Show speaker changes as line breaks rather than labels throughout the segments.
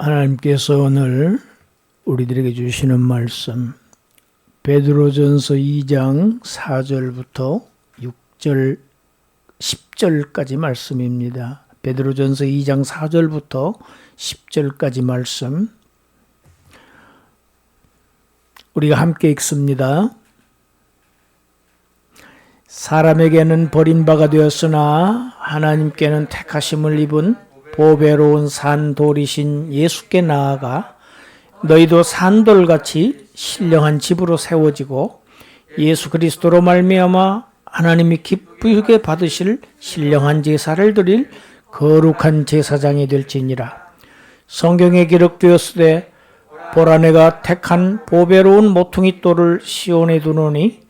하나님께서 오늘 우리들에게 주시는 말씀 베드로전서 2장 4절부터 6절 10절까지 말씀입니다. 베드로전서 2장 4절부터 10절까지 말씀 우리가 함께 읽습니다. 사람에게는 버림받아 되었으나 하나님께는 택하심을 입은 보배로운 산돌이신 예수께 나아가 너희도 산돌같이 신령한 집으로 세워지고 예수 그리스도로 말미암아 하나님이 기쁘게 받으실 신령한 제사를 드릴 거룩한 제사장이 될지니라. 성경에 기록되었으되 보라 내가 택한 보배로운 모퉁이 돌을 시온에 두노니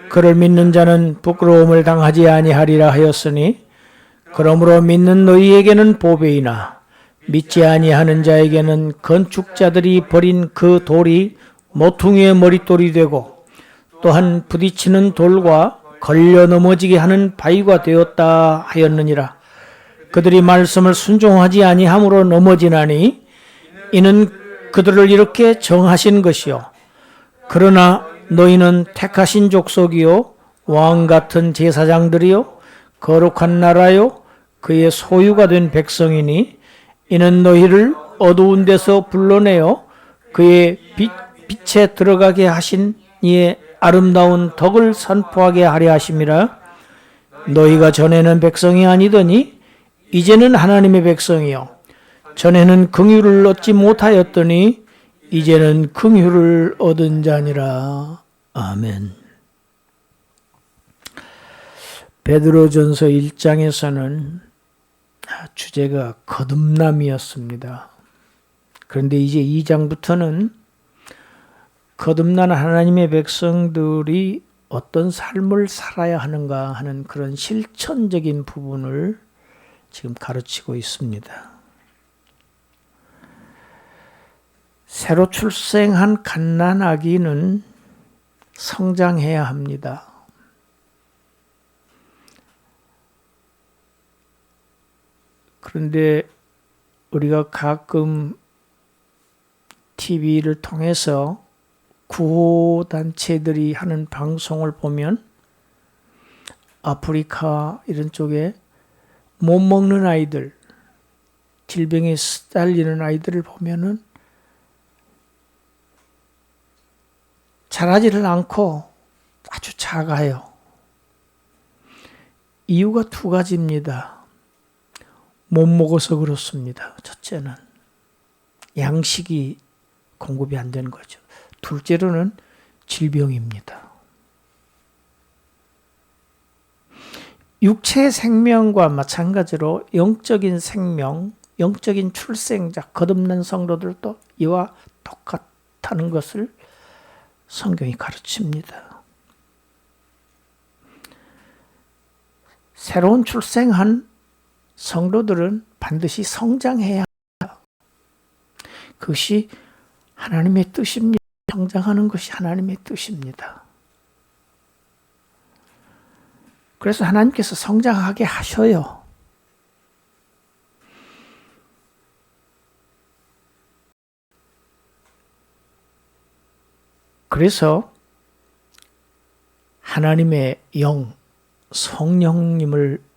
그를 믿는 자는 부끄러움을 당하지 아니하리라 하였으니 그러므로 믿는 너희에게는 보배이나 믿지 아니하는 자에게는 건축자들이 버린 그 돌이 모퉁이의 머릿돌이 되고 또한 부딪히는 돌과 걸려 넘어지게 하는 바위가 되었다 하였느니라. 그들이 말씀을 순종하지 아니함으로 넘어지나니 이는 그들을 이렇게 정하신 것이요 그러나 너희는 택하신 족속이요 왕 같은 제사장들이요 거룩한 나라요 그의 소유가 된 백성이니 이는 너희를 어두운 데서 불러내어 그의 빛에 들어가게 하신 이의 아름다운 덕을 선포하게 하려 하심이라. 너희가 전에는 백성이 아니더니 이제는 하나님의 백성이요 전에는 긍휼을 얻지 못하였더니 이제는 긍휼을 얻은 자니라. 아멘. 베드로전서 1장에서는 주제가 거듭남이었습니다. 그런데 이제 2장부터는 거듭난 하나님의 백성들이 어떤 삶을 살아야 하는가 하는 그런 실천적인 부분을 지금 가르치고 있습니다. 새로 출생한 갓난아기는 성장해야 합니다. 그런데 우리가 가끔 TV를 통해서 구호단체들이 하는 방송을 보면 아프리카 이런 쪽에 못 먹는 아이들, 질병에 시달리는 아이들을 보면은 자라지를 않고 아주 작아요. 이유가 두 가지입니다. 못 먹어서 그렇습니다. 첫째는 양식이 공급이 안 되는 거죠. 둘째로는 질병입니다. 육체의 생명과 마찬가지로 영적인 생명, 영적인 출생자, 거듭난 성도들도 이와 똑같다는 것을 성경이 가르칩니다. 새로운 출생한 성도들은 반드시 성장해야 합니다. 그것이 하나님의 뜻입니다. 성장하는 것이 하나님의 뜻입니다. 그래서 하나님께서 성장하게 하셔요. 그래서 하나님의 영, 성령님을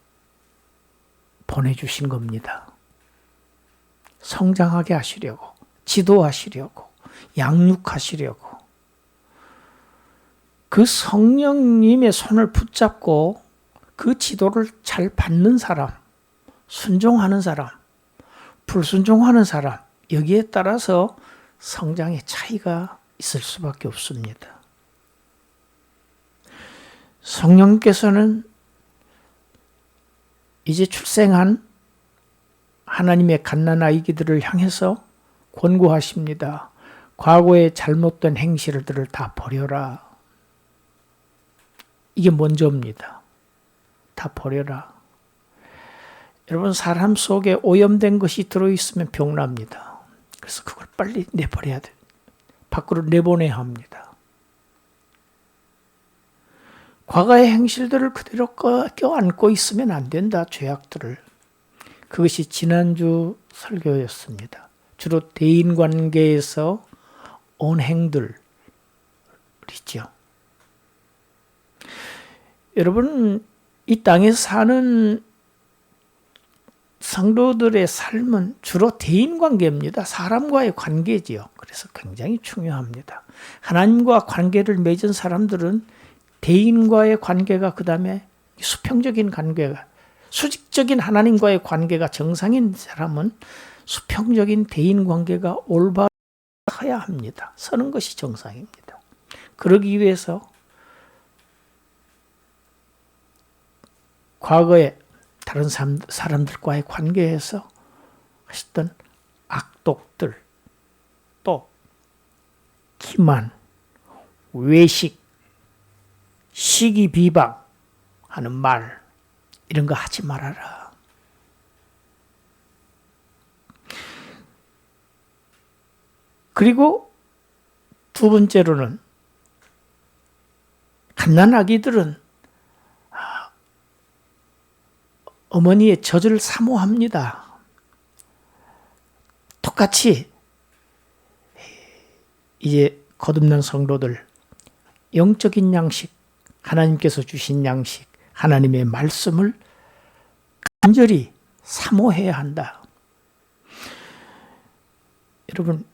보내주신 겁니다. 성장하게 하시려고, 지도하시려고, 양육하시려고. 그 성령님의 손을 붙잡고 그 지도를 잘 받는 사람, 순종하는 사람, 불순종하는 사람, 여기에 따라서 성장의 차이가 있을 수밖에 없습니다. 성령께서는 이제 출생한 하나님의 갓난아이들을 향해서 권고하십니다. 과거의 잘못된 행실들을 다 버려라. 이게 먼저입니다. 다 버려라. 여러분, 사람 속에 오염된 것이 들어있으면 병납니다. 그래서 그걸 빨리 내버려야 돼요. 밖으로 내보내야 합니다. 과거의 행실들을 그대로 껴안고 있으면 안 된다. 죄악들을. 그것이 지난주 설교였습니다. 주로 대인관계에서 온 행들 있죠. 여러분, 이 땅에서 사는 성도들의 삶은 주로 대인관계입니다. 사람과의 관계지요. 그래서 굉장히 중요합니다. 하나님과 관계를 맺은 사람들은 대인과의 관계가, 그 다음에 수평적인 관계가, 수직적인 하나님과의 관계가 정상인 사람은 수평적인 대인관계가 올바르게 해야 합니다. 서는 것이 정상입니다. 그러기 위해서 과거에 다른 사람들과의 관계에서 하셨던 악독들, 또 기만, 외식, 시기 비방하는 말, 이런 거 하지 말아라. 그리고 두 번째로는 갓난아기들은 어머니의 젖을 사모합니다. 똑같이 이제 거듭난 성도들, 영적인 양식, 하나님께서 주신 양식, 하나님의 말씀을 간절히 사모해야 한다. 여러분,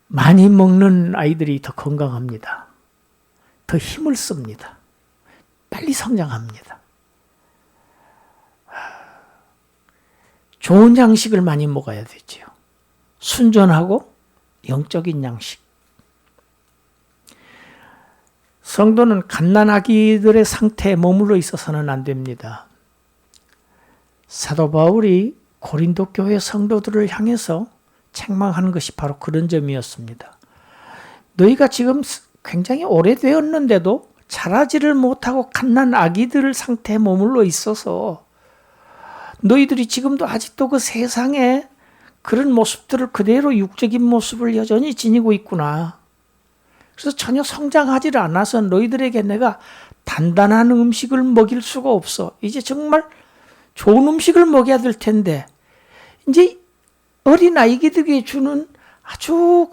많이 먹는 아이들이 더 건강합니다. 더 힘을 씁니다. 빨리 성장합니다. 좋은 양식을 많이 먹어야 되지요. 순전하고 영적인 양식. 성도는 갓난아기들의 상태에 머물러 있어서는 안 됩니다. 사도 바울이 고린도 교회 성도들을 향해서 책망하는 것이 바로 그런 점이었습니다. 너희가 지금 굉장히 오래되었는데도 자라지를 못하고 갓난아기들 상태에 머물러 있어서 너희들이 지금도 아직도 그 세상에 그런 모습들을 그대로 육적인 모습을 여전히 지니고 있구나. 그래서 전혀 성장하지를 않아서 너희들에게 내가 단단한 음식을 먹일 수가 없어. 이제 정말 좋은 음식을 먹여야 될 텐데 이제 어린 아이들에게 주는 아주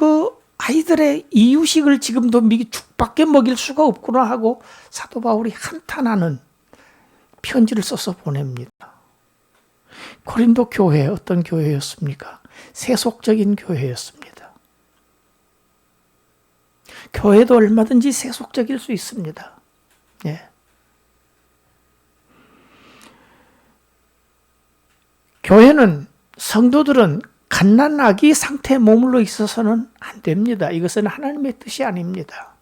아이들의 이유식을 지금도 죽밖에 먹일 수가 없구나 하고 사도 바울이 한탄하는 편지를 써서 보냅니다. 고린도 교회 어떤 교회였습니까? 세속적인 교회였습니다. 교회도 얼마든지 세속적일 수 있습니다. 예. 교회는, 성도들은 갓난아기 상태에 머물러 있어서는 안 됩니다. 이것은 하나님의 뜻이 아닙니다.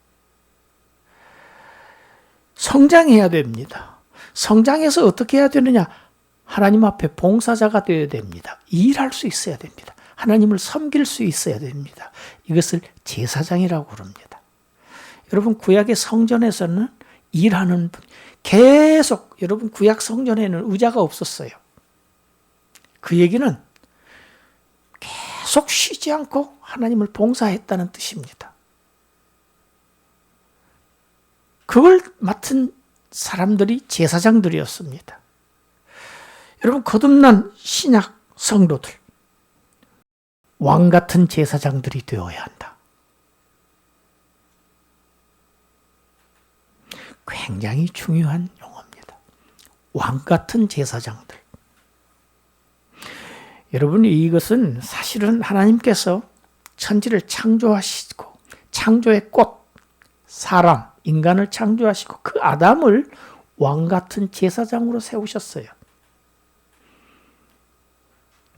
성장해야 됩니다. 성장해서 어떻게 해야 되느냐? 하나님 앞에 봉사자가 되어야 됩니다. 일할 수 있어야 됩니다. 하나님을 섬길 수 있어야 됩니다. 이것을 제사장이라고 그럽니다. 여러분, 구약의 성전에서는 일하는 분, 계속, 여러분, 구약 성전에는 의자가 없었어요. 그 얘기는 계속 쉬지 않고 하나님을 봉사했다는 뜻입니다. 그걸 맡은 사람들이 제사장들이었습니다. 여러분, 거듭난 신약 성도들, 왕 같은 제사장들이 되어야 한다. 굉장히 중요한 용어입니다. 왕 같은 제사장들. 여러분, 이것은 사실은 하나님께서 천지를 창조하시고 창조의 꽃, 사람, 인간을 창조하시고 그 아담을 왕 같은 제사장으로 세우셨어요.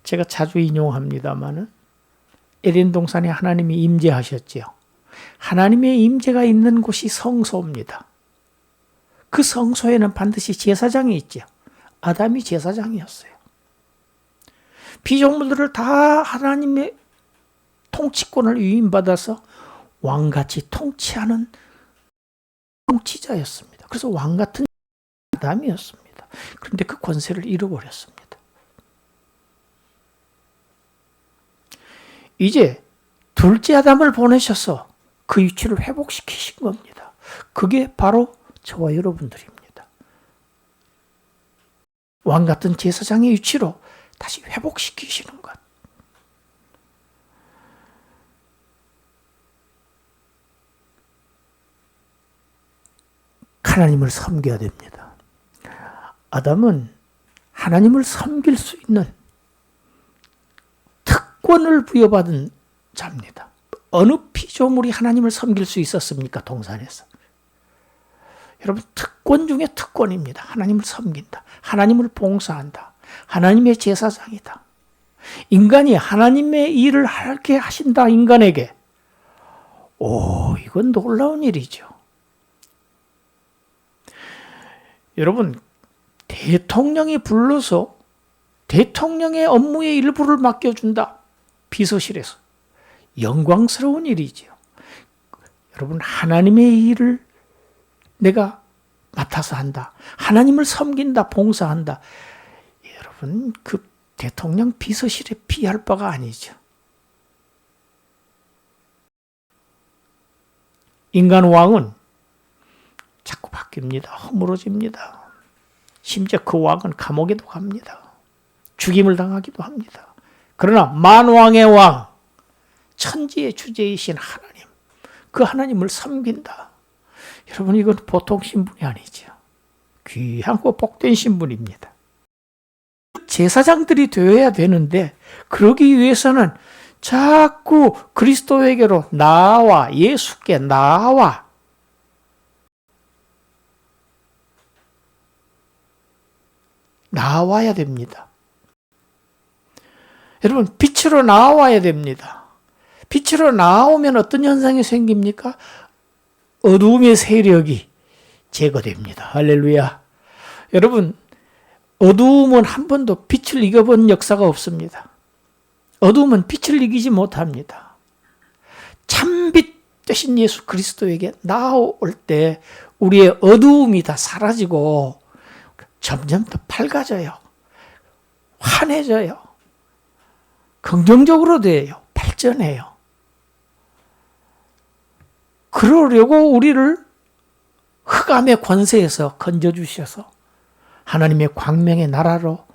제가 자주 인용합니다마는 에덴 동산에 하나님이 임재하셨지요. 하나님의 임재가 있는 곳이 성소입니다. 그 성소에는 반드시 제사장이 있죠. 아담이 제사장이었어요. 피조물들을 다 하나님의 통치권을 위임받아서 왕같이 통치하는 통치자였습니다. 그래서 왕같은 아담이었습니다. 그런데 그 권세를 잃어버렸습니다. 이제 둘째 아담을 보내셔서 그 위치를 회복시키신 겁니다. 그게 바로 저와 여러분들입니다. 왕같은 제사장의 위치로 다시 회복시키시는 것. 하나님을 섬겨야 됩니다. 아담은 하나님을 섬길 수 있는 특권을 부여받은 자입니다. 어느 피조물이 하나님을 섬길 수 있었습니까? 동산에서. 여러분, 특권 중에 특권입니다. 하나님을 섬긴다. 하나님을 봉사한다. 하나님의 제사장이다. 인간이 하나님의 일을 하게 하신다, 인간에게. 이건 놀라운 일이죠. 여러분, 대통령이 불러서 대통령의 업무의 일부를 맡겨준다. 비서실에서. 영광스러운 일이지요. 여러분, 하나님의 일을 내가 맡아서 한다. 하나님을 섬긴다, 봉사한다. 여러분, 그 대통령 비서실에 비할 바가 아니죠. 인간 왕은 자꾸 바뀝니다. 허물어집니다. 심지어 그 왕은 감옥에도 갑니다. 죽임을 당하기도 합니다. 그러나 만왕의 왕, 천지의 주제이신 하나님, 그 하나님을 섬긴다. 여러분, 이건 보통 신분이 아니죠. 귀하고 복된 신분입니다. 제사장들이 되어야 되는데 그러기 위해서는 자꾸 그리스도에게로 나와, 예수께 나와야 됩니다. 여러분, 빛으로 나와야 됩니다. 빛으로 나오면 어떤 현상이 생깁니까? 어두움의 세력이 제거됩니다. 할렐루야. 여러분, 어두움은 한 번도 빛을 이겨본 역사가 없습니다. 어두움은 빛을 이기지 못합니다. 참빛 되신 예수 그리스도에게 나올 때 우리의 어두움이 다 사라지고 점점 더 밝아져요. 환해져요. 긍정적으로 돼요. 발전해요. 그러려고 우리를 흑암의 권세에서 건져주셔서 하나님의 광명의 나라로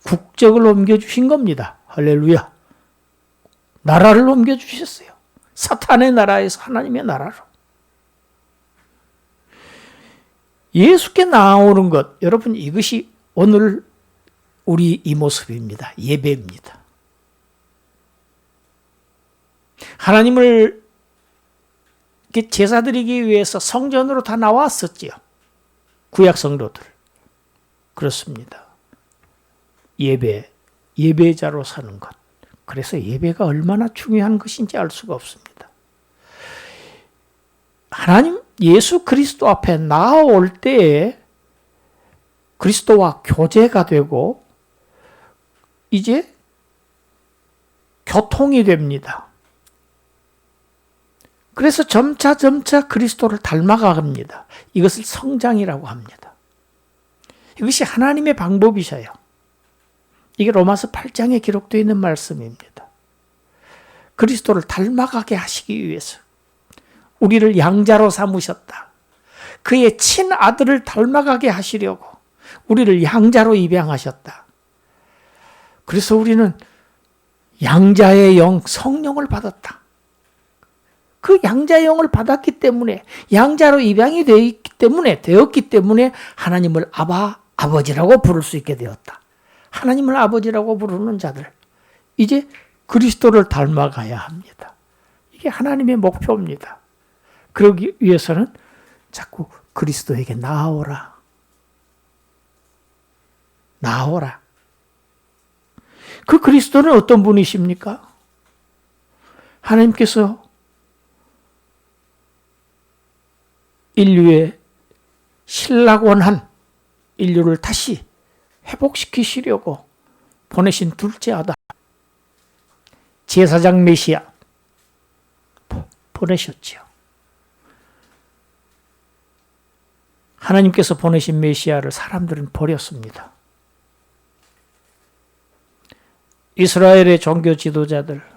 국적을 옮겨주신 겁니다. 할렐루야. 나라를 옮겨주셨어요. 사탄의 나라에서 하나님의 나라로. 예수께 나오는 것, 여러분, 이것이 오늘 우리 이 모습입니다. 예배입니다. 하나님을 제사 드리기 위해서 성전으로 다 나왔었지요. 구약 성도들. 그렇습니다. 예배자로 사는 것. 그래서 예배가 얼마나 중요한 것인지 알 수가 없습니다. 하나님 예수 그리스도 앞에 나올 때에 그리스도와 교제가 되고 이제 교통이 됩니다. 그래서 점차 그리스도를 닮아갑니다. 이것을 성장이라고 합니다. 이것이 하나님의 방법이셔요. 이게 로마서 8장에 기록되어 있는 말씀입니다. 그리스도를 닮아가게 하시기 위해서 우리를 양자로 삼으셨다. 그의 친아들을 닮아가게 하시려고 우리를 양자로 입양하셨다. 그래서 우리는 양자의 영, 성령을 받았다. 그 양자의 영을 받았기 때문에, 양자로 입양이 되었기 때문에 하나님을 아버지라고 부를 수 있게 되었다. 하나님을 아버지라고 부르는 자들, 이제 그리스도를 닮아가야 합니다. 이게 하나님의 목표입니다. 그러기 위해서는 자꾸 그리스도에게 나아오라. 나아오라. 그 그리스도는 어떤 분이십니까? 하나님께서 인류의 신락원한 인류를 다시 회복시키시려고 보내신 둘째 아들, 제사장 메시아 보내셨지요. 하나님께서 보내신 메시아를 사람들은 버렸습니다. 이스라엘의 종교 지도자들,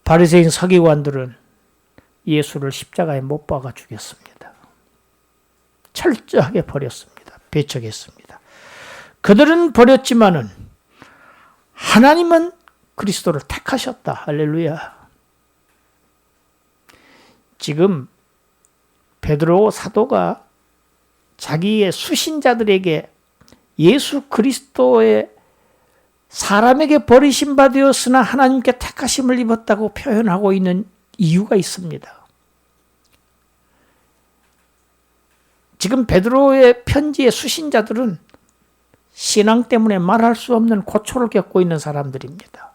바리새인 서기관들은 예수를 십자가에 못 박아 죽였습니다. 철저하게 버렸습니다. 배척했습니다. 그들은 버렸지만은 하나님은 그리스도를 택하셨다. 할렐루야. 지금 베드로 사도가 자기의 수신자들에게 예수 그리스도의 사람에게 버리심 받으었으나 하나님께 택하심을 입었다고 표현하고 있는 이유가 있습니다. 지금 베드로의 편지의 수신자들은 신앙 때문에 말할 수 없는 고초를 겪고 있는 사람들입니다.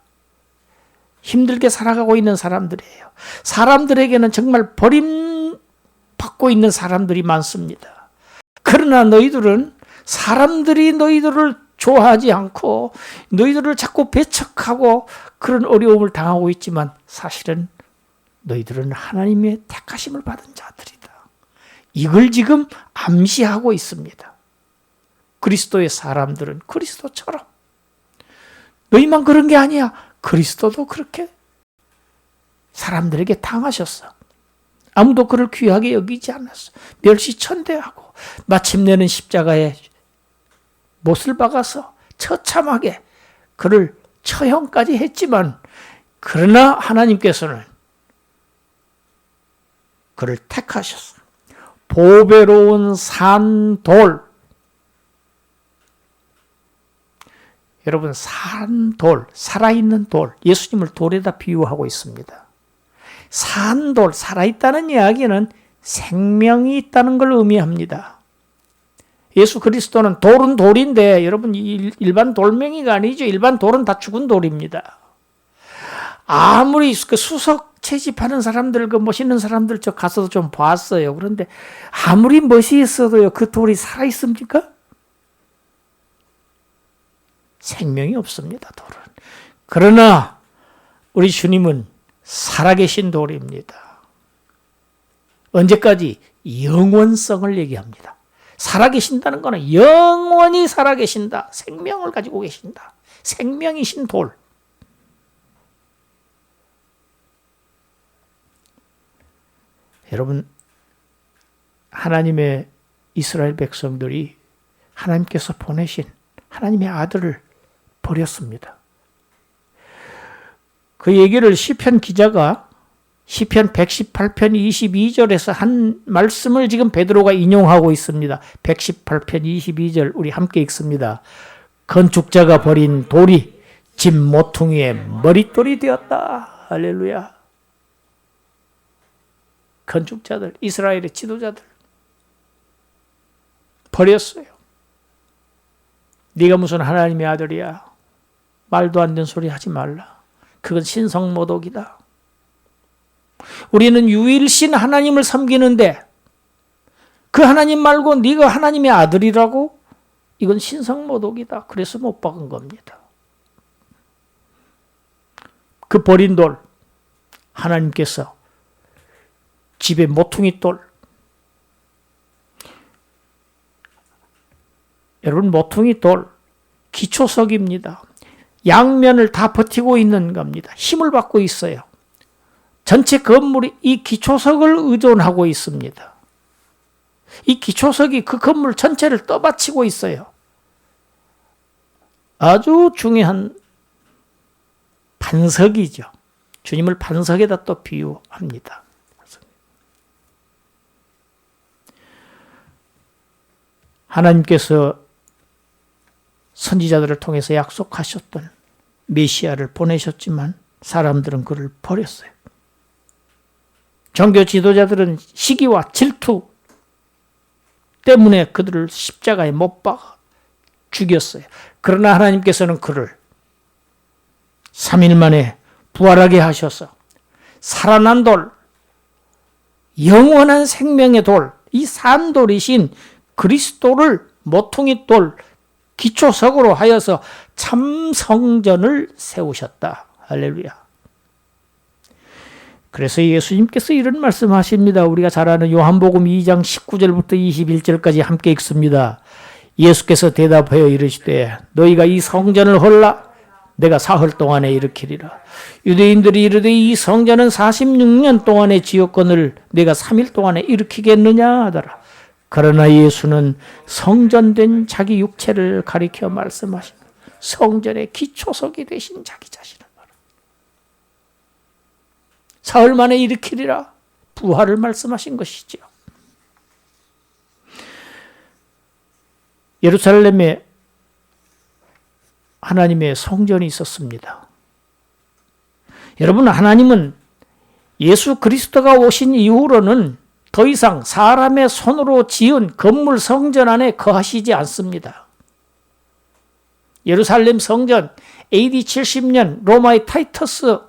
힘들게 살아가고 있는 사람들이에요. 사람들에게는 정말 버림받고 있는 사람들이 많습니다. 그러나 너희들은 사람들이 너희들을 좋아하지 않고 너희들을 자꾸 배척하고 그런 어려움을 당하고 있지만 사실은 너희들은 하나님의 택하심을 받은 자들이다. 이걸 지금 암시하고 있습니다. 그리스도의 사람들은 그리스도처럼 너희만 그런 게 아니야. 그리스도도 그렇게 사람들에게 당하셨어. 아무도 그를 귀하게 여기지 않았어. 멸시천대하고 마침내는 십자가에 못을 박아서 처참하게 그를 처형까지 했지만 그러나 하나님께서는 그를 택하셨어. 보배로운 산돌. 여러분, 산돌, 살아있는 돌, 예수님을 돌에다 비유하고 있습니다. 산돌, 살아있다는 이야기는 생명이 있다는 걸 의미합니다. 예수 그리스도는 돌은 돌인데 여러분 일반 돌멩이가 아니죠. 일반 돌은 다 죽은 돌입니다. 아무리 그 수석 채집하는 사람들, 그 멋있는 사람들 저 가서 좀 봤어요. 그런데 아무리 멋이 있어도요, 그 돌이 살아있습니까? 생명이 없습니다, 돌은. 그러나 우리 주님은 살아계신 돌입니다. 언제까지? 영원성을 얘기합니다. 살아계신다는 것은 영원히 살아계신다. 생명을 가지고 계신다. 생명이신 돌. 여러분, 하나님의 이스라엘 백성들이 하나님께서 보내신 하나님의 아들을 버렸습니다. 그 얘기를 시편 기자가 시편 118편 22절에서 한 말씀을 지금 베드로가 인용하고 있습니다. 118편 22절 우리 함께 읽습니다. 건축자가 버린 돌이 집 모퉁이의 머릿돌이 되었다. 할렐루야. 건축자들, 이스라엘의 지도자들 버렸어요. 네가 무슨 하나님의 아들이야. 말도 안 되는 소리 하지 말라. 그건 신성모독이다. 우리는 유일신 하나님을 섬기는데 그 하나님 말고 네가 하나님의 아들이라고? 이건 신성모독이다. 그래서 못 박은 겁니다. 그 버린 돌 하나님께서 집의 모퉁이 돌. 여러분, 모퉁이 돌 기초석입니다. 양면을 다 버티고 있는 겁니다. 힘을 받고 있어요. 전체 건물이 이 기초석을 의존하고 있습니다. 이 기초석이 그 건물 전체를 떠받치고 있어요. 아주 중요한 반석이죠. 주님을 반석에다 또 비유합니다. 하나님께서 선지자들을 통해서 약속하셨던 메시아를 보내셨지만 사람들은 그를 버렸어요. 종교 지도자들은 시기와 질투 때문에 그들을 십자가에 못 박아 죽였어요. 그러나 하나님께서는 그를 3일 만에 부활하게 하셔서 살아난 돌, 영원한 생명의 돌, 이 산돌이신 그리스도를 모퉁이 돌, 기초석으로 하여서 참 성전을 세우셨다. 할렐루야. 그래서 예수님께서 이런 말씀하십니다. 우리가 잘 아는 요한복음 2장 19절부터 21절까지 함께 읽습니다. 예수께서 대답하여 이르시되 너희가 이 성전을 헐라 내가 사흘 동안에 일으키리라. 유대인들이 이르되 이 성전은 46년 동안의 지었건을 내가 3일 동안에 일으키겠느냐 하더라. 그러나 예수는 성전된 자기 육체를 가리켜 말씀하십니다. 성전의 기초석이 되신 자기 자신을 말합니다. 사흘 만에 일으키리라 부활을 말씀하신 것이지요. 예루살렘에 하나님의 성전이 있었습니다. 여러분, 하나님은 예수 그리스도가 오신 이후로는 더 이상 사람의 손으로 지은 건물 성전 안에 거하시지 않습니다. 예루살렘 성전 AD 70년 로마의 타이터스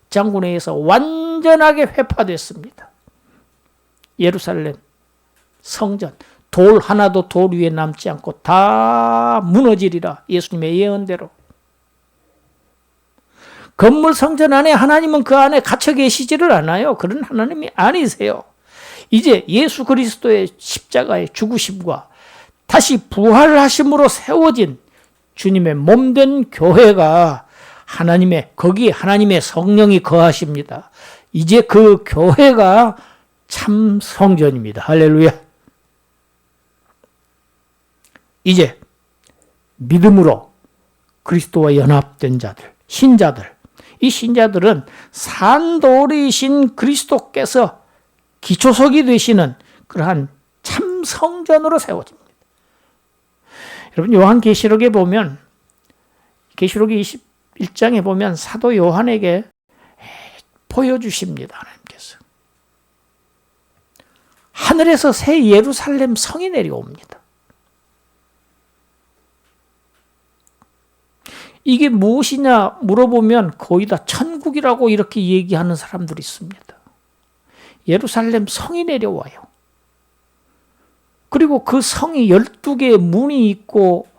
장군에 의해서 완전하게 회파됐습니다. 예루살렘 성전 돌 하나도 돌 위에 남지 않고 다 무너지리라. 예수님의 예언대로. 건물 성전 안에 하나님은 그 안에 갇혀 계시지를 않아요. 그런 하나님이 아니세요. 이제 예수 그리스도의 십자가의 죽으심과 다시 부활하심으로 세워진 주님의 몸된 교회가 거기에 하나님의 성령이 거하십니다. 이제 그 교회가 참 성전입니다. 할렐루야. 이제 믿음으로 그리스도와 연합된 자들, 신자들, 이 신자들은 산돌이신 그리스도께서 기초석이 되시는 그러한 참 성전으로 세워집니다. 여러분, 요한계시록에 보면, 계시록 21장에 보면 사도 요한에게 보여주십니다. 하나님께서 하늘에서 새 예루살렘 성이 내려옵니다. 이게 무엇이냐 물어보면 거의 다 천국이라고 이렇게 얘기하는 사람들이 있습니다. 예루살렘 성이 내려와요. 그리고 그 성이 12개의 문이 있고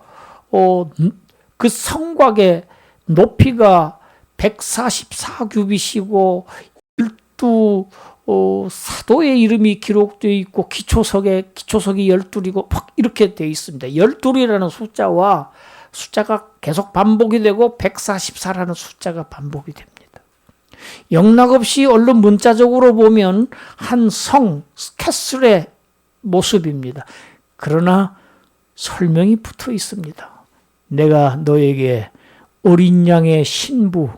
그 성곽의 높이가 144규빗이고 12 사도의 이름이 기록되어 있고 기초석이 12이고 막 이렇게 되어 있습니다. 12이라는 숫자가 계속 반복이 되고 144라는 숫자가 반복이 됩니다. 영락없이 얼른 문자적으로 보면 한 성, 캐슬의 모습입니다. 그러나 설명이 붙어 있습니다. 내가 너에게 어린 양의 신부를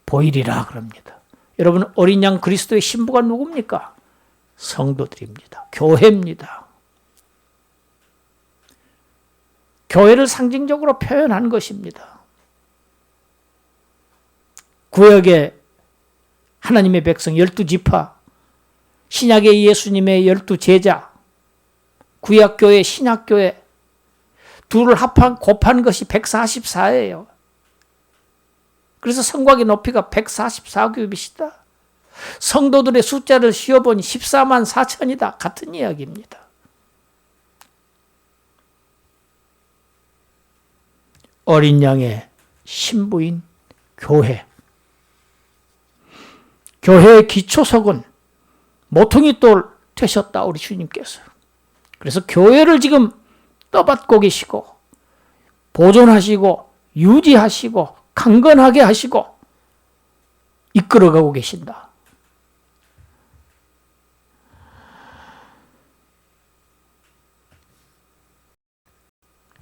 보이리라 그럽니다. 여러분, 어린 양 그리스도의 신부가 누굽니까? 성도들입니다. 교회입니다. 교회를 상징적으로 표현한 것입니다. 구약의 하나님의 백성 12지파, 신약의 예수님의 12제자, 구약교회, 신약교회 둘을 곱한 것이 144예요. 그래서 성곽의 높이가 144규빗이다. 성도들의 숫자를 씌워보니 14만 4천이다. 같은 이야기입니다. 어린 양의 신부인 교회. 교회의 기초석은 모퉁이돌 되셨다, 우리 주님께서. 그래서 교회를 지금 떠받고 계시고 보존하시고 유지하시고 강건하게 하시고 이끌어가고 계신다.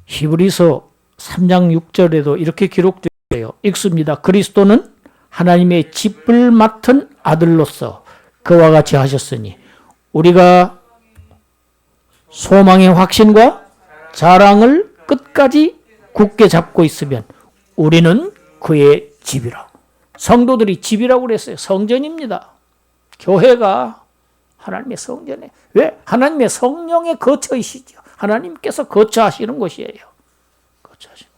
히브리서 3장 6절에도 이렇게 기록되어요. 읽습니다. 그리스도는 하나님의 짚을 맡은 아들로서 그와 같이 하셨으니 우리가 소망의 확신과 자랑을 끝까지 굳게 잡고 있으면 우리는 그의 집이라. 성도들이 집이라고 그랬어요. 성전입니다. 교회가 하나님의 성전에. 왜? 하나님의 성령에 거처이시죠. 하나님께서 거처하시는 곳이에요. 거처하시는.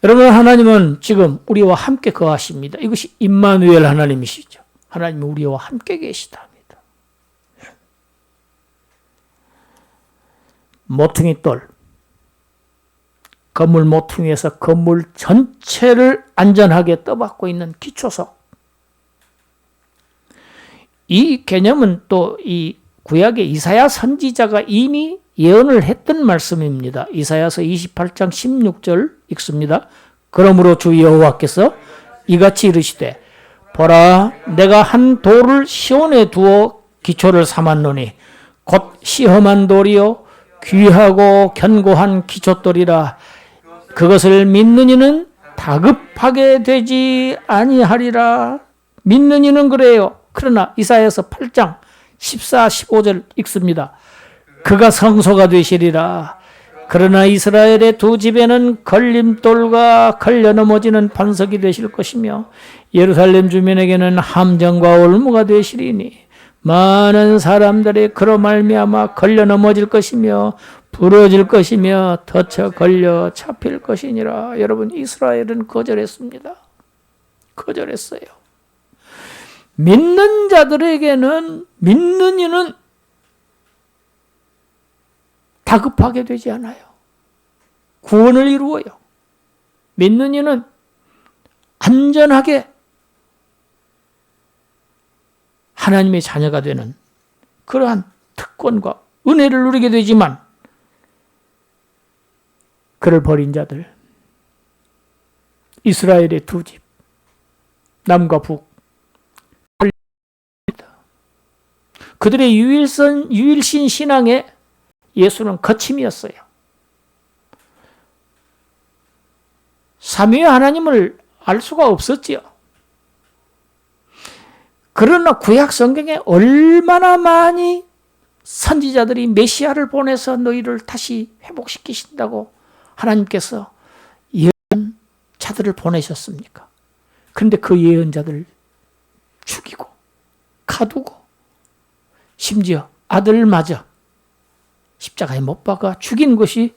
여러분, 하나님은 지금 우리와 함께 거하십니다. 이것이 임마누엘 하나님이시죠. 하나님은 우리와 함께 계시답니다. 모퉁이돌, 건물 모퉁이에서 건물 전체를 안전하게 떠받고 있는 기초석. 이 개념은 또 이 구약의 이사야 선지자가 이미 예언을 했던 말씀입니다. 이사야서 28장 16절 읽습니다. 그러므로 주 여호와께서 이같이 이르시되 보라, 내가 한 돌을 시온에 두어 기초를 삼았노니 곧 시험한 돌이요 귀하고 견고한 기초돌이라. 그것을 믿는 이는 다급하게 되지 아니하리라. 믿는 이는 그래요. 그러나 이사야서 8장 14, 15절 읽습니다. 그가 성소가 되시리라. 그러나 이스라엘의 두 집에는 걸림돌과 걸려 넘어지는 반석이 되실 것이며 예루살렘 주민에게는 함정과 올무가 되시리니 많은 사람들이 그로 말미암아 걸려 넘어질 것이며 부러질 것이며 덫에 걸려 잡힐 것이니라. 여러분, 이스라엘은 거절했습니다. 거절했어요. 믿는 자들에게는, 믿는 이는 다급하게 되지 않아요. 구원을 이루어요. 믿는 이는 안전하게 하나님의 자녀가 되는 그러한 특권과 은혜를 누리게 되지만, 그를 버린 자들, 이스라엘의 두 집, 남과 북, 그들의 유일신 신앙에 예수는 거침이었어요. 삼위의 하나님을 알 수가 없었지요. 그러나 구약 성경에 얼마나 많이 선지자들이 메시아를 보내서 너희를 다시 회복시키신다고 하나님께서 예언자들을 보내셨습니까? 그런데 그 예언자들 죽이고 가두고 심지어 아들마저 십자가에 못 박아 죽인 것이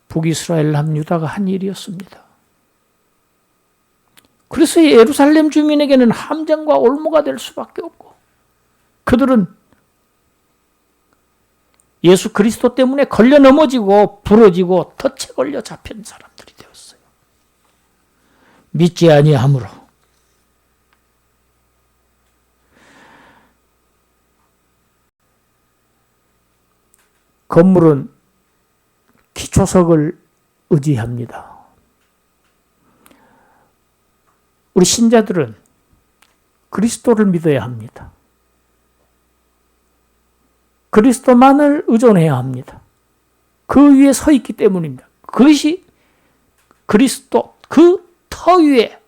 북이스라엘 남유다가 한 일이었습니다. 그래서 예루살렘 주민에게는 함정과 올무가 될 수밖에 없고, 그들은 예수 그리스도 때문에 걸려 넘어지고 부러지고 덫에 걸려 잡힌 사람들이 되었어요. 믿지 아니하므로. 건물은 기초석을 의지합니다. 우리 신자들은 그리스도를 믿어야 합니다. 그리스도만을 의존해야 합니다. 그 위에 서 있기 때문입니다. 그것이 그리스도, 그 터 위에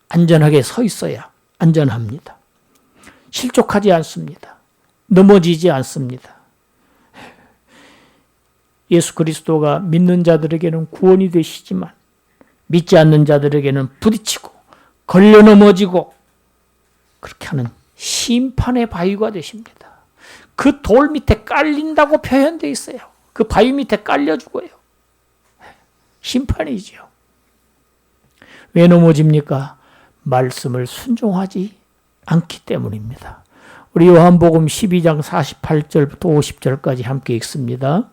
안전하게 서 있어야 안전합니다. 실족하지 않습니다. 넘어지지 않습니다. 예수 그리스도가 믿는 자들에게는 구원이 되시지만 믿지 않는 자들에게는 부딪히고 걸려 넘어지고 그렇게 하는 심판의 바위가 되십니다. 그 돌 밑에 깔린다고 표현되어 있어요. 그 바위 밑에 깔려 죽어요. 심판이지요. 왜 넘어집니까? 말씀을 순종하지 않기 때문입니다. 우리 요한복음 12장 48절부터 50절까지 함께 읽습니다.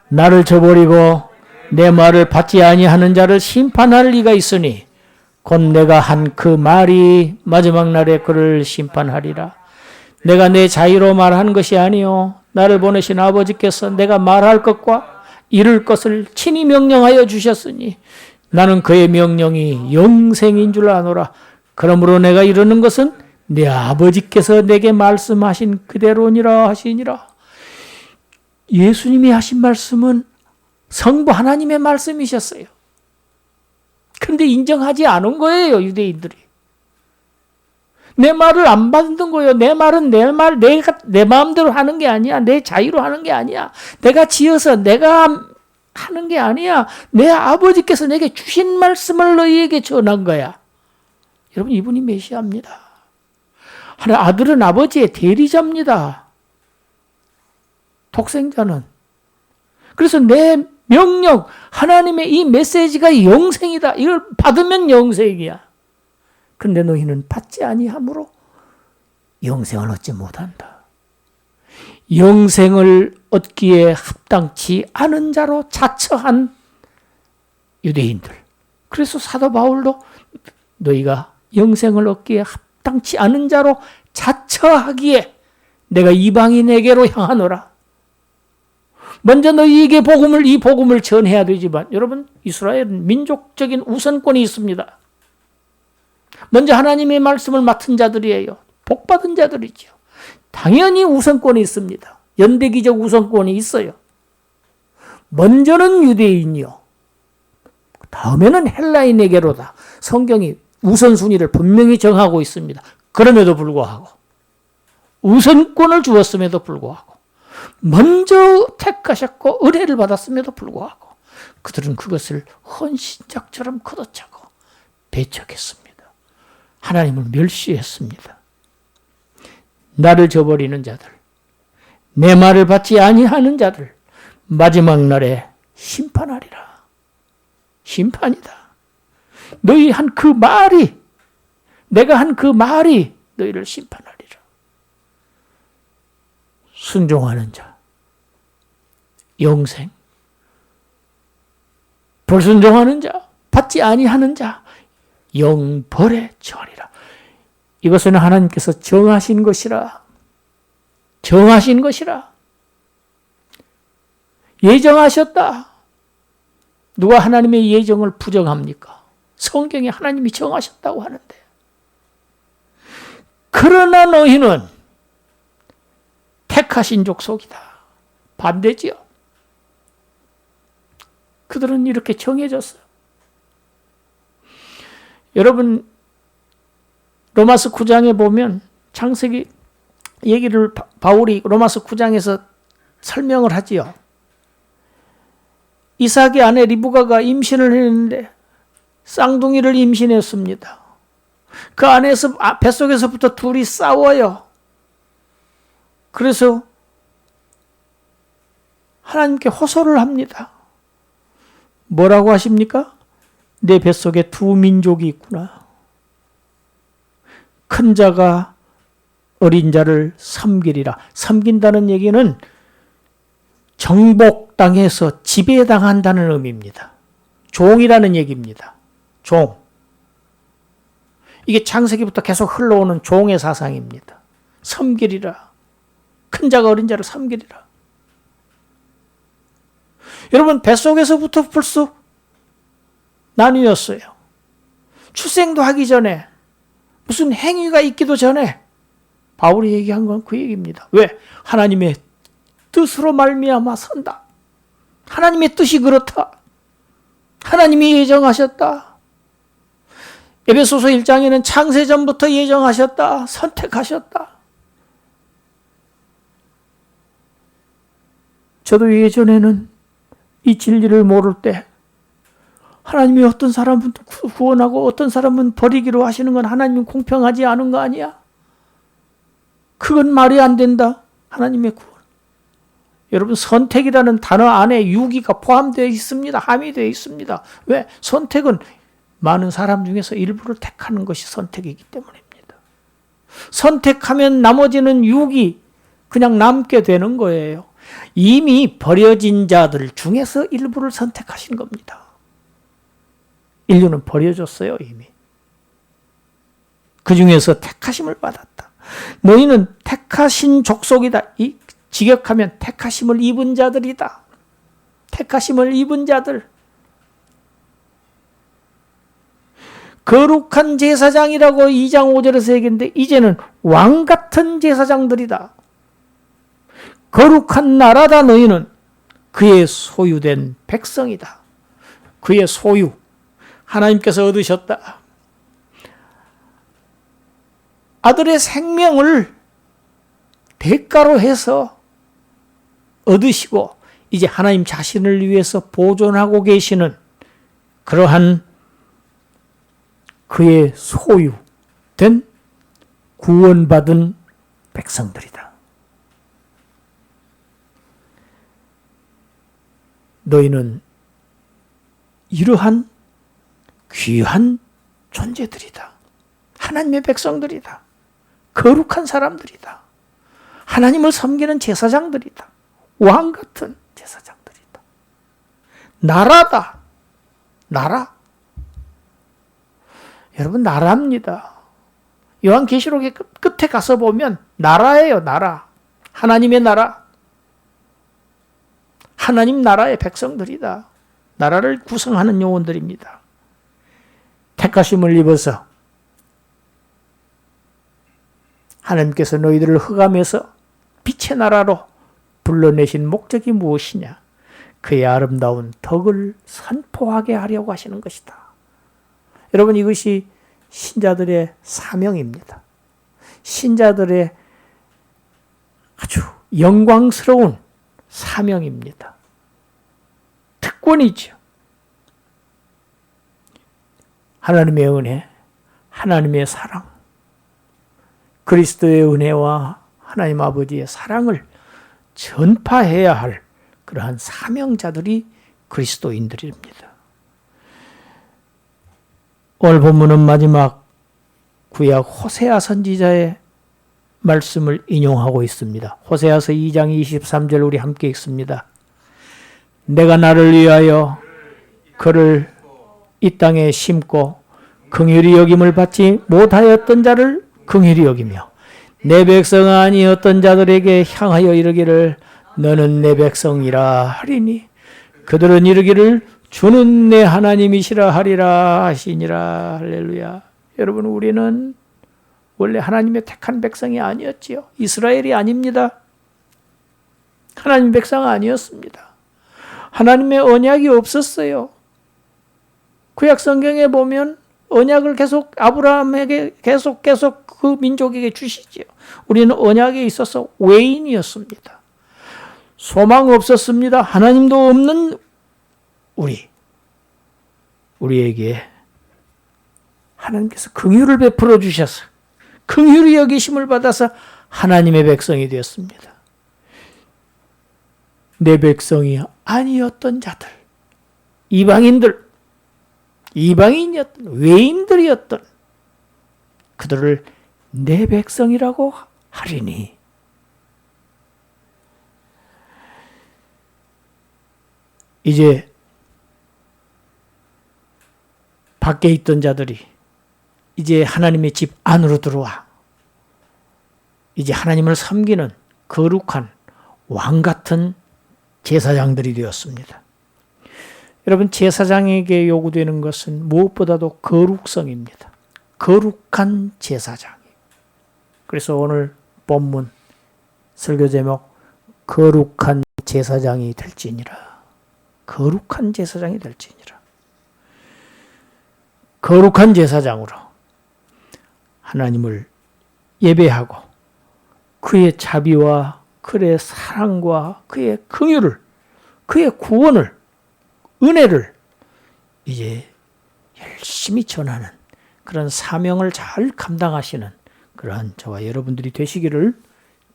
나를 저버리고 내 말을 받지 아니하는 자를 심판할 리가 있으니 곧 내가 한 그 말이 마지막 날에 그를 심판하리라. 내가 내 자유로 말한 것이 아니요 나를 보내신 아버지께서 내가 말할 것과 이룰 것을 친히 명령하여 주셨으니 나는 그의 명령이 영생인 줄 아노라. 그러므로 내가 이르는 것은 내 아버지께서 내게 말씀하신 그대로니라 하시니라. 예수님이 하신 말씀은 성부 하나님의 말씀이셨어요. 그런데 인정하지 않은 거예요, 유대인들이. 내 말을 안 받는 거예요. 내 말은 내가 내 마음대로 하는 게 아니야. 내 자유로 하는 게 아니야. 내가 지어서 내가 하는 게 아니야. 내 아버지께서 내게 주신 말씀을 너희에게 전한 거야. 여러분, 이분이 메시아입니다. 아들은 아버지의 대리자입니다. 독생자는. 그래서 내 명령, 하나님의 이 메시지가 영생이다. 이걸 받으면 영생이야. 그런데 너희는 받지 아니하므로 영생을 얻지 못한다. 영생을 얻기에 합당치 않은 자로 자처한 유대인들. 그래서 사도 바울도 너희가 영생을 얻기에 합당치 않은 자로 자처하기에 내가 이방인에게로 향하노라. 먼저 너희에게 이 복음을 전해야 되지만, 여러분, 이스라엘은 민족적인 우선권이 있습니다. 먼저 하나님의 말씀을 맡은 자들이에요. 복받은 자들이죠. 당연히 우선권이 있습니다. 연대기적 우선권이 있어요. 먼저는 유대인이요, 다음에는 헬라인에게로다. 성경이 우선순위를 분명히 정하고 있습니다. 그럼에도 불구하고, 우선권을 주었음에도 불구하고, 먼저 택하셨고 은혜를 받았음에도 불구하고 그들은 그것을 헌신짝처럼 걷어차고 배척했습니다. 하나님을 멸시했습니다. 나를 저버리는 자들, 내 말을 받지 아니하는 자들, 마지막 날에 심판하리라. 심판이다. 너희 한 그 말이, 내가 한 그 말이 너희를 심판하리라. 순종하는 자, 영생. 불순종하는 자, 받지 아니하는 자, 영벌에 처하리라. 이것은 하나님께서 정하신 것이라. 정하신 것이라. 예정하셨다. 누가 하나님의 예정을 부정합니까? 성경에 하나님이 정하셨다고 하는데. 그러나 너희는 택하신 족속이다. 반대지요. 그들은 이렇게 정해졌어요. 여러분, 로마서 9장에 보면 창세기 얘기를 바울이 로마서 9장에서 설명을 하지요. 이삭의 아내 리브가가 임신을 했는데 쌍둥이를 임신했습니다. 그 안에서 뱃속에서부터 둘이 싸워요. 그래서 하나님께 호소를 합니다. 뭐라고 하십니까? 내 뱃속에 두 민족이 있구나. 큰 자가 어린 자를 섬기리라. 섬긴다는 얘기는 정복당해서 지배당한다는 의미입니다. 종이라는 얘기입니다. 종. 이게 창세기부터 계속 흘러오는 종의 사상입니다. 섬기리라. 큰 자가 어린 자를 섬기리라. 여러분, 뱃속에서부터 벌써 나뉘었어요. 출생도 하기 전에, 무슨 행위가 있기도 전에 바울이 얘기한 건 그 얘기입니다. 왜? 하나님의 뜻으로 말미암아 선다. 하나님의 뜻이 그렇다. 하나님이 예정하셨다. 에베소서 1장에는 창세전부터 예정하셨다. 선택하셨다. 저도 예전에는 이 진리를 모를 때 하나님이 어떤 사람은 구원하고 어떤 사람은 버리기로 하시는 건 하나님은 공평하지 않은 거 아니야? 그건 말이 안 된다. 하나님의 구원. 여러분, 선택이라는 단어 안에 유기가 포함되어 있습니다. 함의되어 있습니다. 왜? 선택은 많은 사람 중에서 일부를 택하는 것이 선택이기 때문입니다. 선택하면 나머지는 유기, 그냥 남게 되는 거예요. 이미 버려진 자들 중에서 일부를 선택하신 겁니다. 인류는 버려졌어요, 이미. 그 중에서 택하심을 받았다. 너희는 택하신 족속이다. 이 직역하면 택하심을 입은 자들이다. 택하심을 입은 자들. 거룩한 제사장이라고 2장 5절에서 얘기했는데 이제는 왕 같은 제사장들이다. 거룩한 나라다. 너희는 그의 소유된 백성이다. 그의 소유. 하나님께서 얻으셨다. 아들의 생명을 대가로 해서 얻으시고 이제 하나님 자신을 위해서 보존하고 계시는 그러한 그의 소유된 구원받은 백성들이다. 너희는 이러한 귀한 존재들이다. 하나님의 백성들이다. 거룩한 사람들이다. 하나님을 섬기는 제사장들이다. 왕 같은 제사장들이다. 나라다. 나라. 여러분, 나라입니다. 요한계시록의 끝에 가서 보면 나라예요, 나라. 하나님의 나라. 하나님 나라의 백성들이다. 나라를 구성하는 영혼들입니다. 택하심을 입어서 하나님께서 너희들을 흑암에서 빛의 나라로 불러내신 목적이 무엇이냐? 그의 아름다운 덕을 선포하게 하려고 하시는 것이다. 여러분, 이것이 신자들의 사명입니다. 신자들의 아주 영광스러운 사명입니다. 특권이죠. 하나님의 은혜, 하나님의 사랑, 그리스도의 은혜와 하나님 아버지의 사랑을 전파해야 할 그러한 사명자들이 그리스도인들입니다. 오늘 본문은 마지막 구약 호세아 선지자의 말씀을 인용하고 있습니다. 호세아서 2장 23절 우리 함께 읽습니다. 내가 나를 위하여 그를 이 땅에 심고 긍휼히 여김을 받지 못하였던 자를 긍휼히 여기며 내 백성 아니었던 자들에게 향하여 이르기를 너는 내 백성이라 하리니 그들은 이르기를 주는 내 하나님이시라 하리라 하시니라. 할렐루야. 여러분, 우리는 원래 하나님의 택한 백성이 아니었지요. 이스라엘이 아닙니다. 하나님 백성 아니었습니다. 하나님의 언약이 없었어요. 구약 성경에 보면 언약을 계속 아브라함에게 계속 그 민족에게 주시지요. 우리는 언약에 있어서 외인이었습니다. 소망 없었습니다. 하나님도 없는 우리에게 하나님께서 긍휼을 베풀어 주셔서 긍휼히 여기심을 받아서 하나님의 백성이 되었습니다. 내 백성이 아니었던 자들, 이방인이었던 외인들이었던 그들을 내 백성이라고 하리니. 이제 밖에 있던 자들이 이제 하나님의 집 안으로 들어와 이제 하나님을 섬기는 거룩한 왕 같은 제사장들이 되었습니다. 여러분, 제사장에게 요구되는 것은 무엇보다도 거룩성입니다. 거룩한 제사장. 그래서 오늘 본문 설교 제목 거룩한 제사장이 될지니라. 거룩한 제사장이 될지니라. 거룩한 제사장으로 하나님을 예배하고 그의 자비와 그의 사랑과 그의 긍휼을, 그의 구원을, 은혜를 이제 열심히 전하는 그런 사명을 잘 감당하시는 그러한 저와 여러분들이 되시기를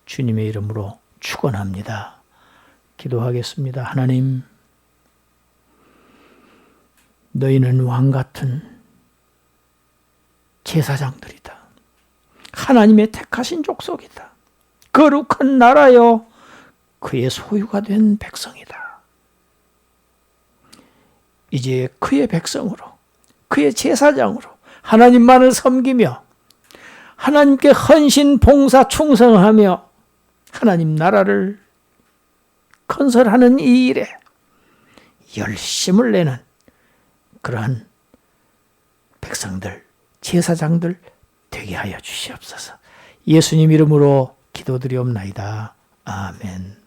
주님의 이름으로 축원합니다. 기도하겠습니다. 하나님, 너희는 왕 같은 제사장들이다. 하나님의 택하신 족속이다. 거룩한 나라요 그의 소유가 된 백성이다. 이제 그의 백성으로, 그의 제사장으로 하나님만을 섬기며 하나님께 헌신, 봉사, 충성하며 하나님 나라를 건설하는 이 일에 열심을 내는 그러한 백성들, 제사장들 되게 하여 주시옵소서. 예수님 이름으로 기도드리옵나이다. 아멘.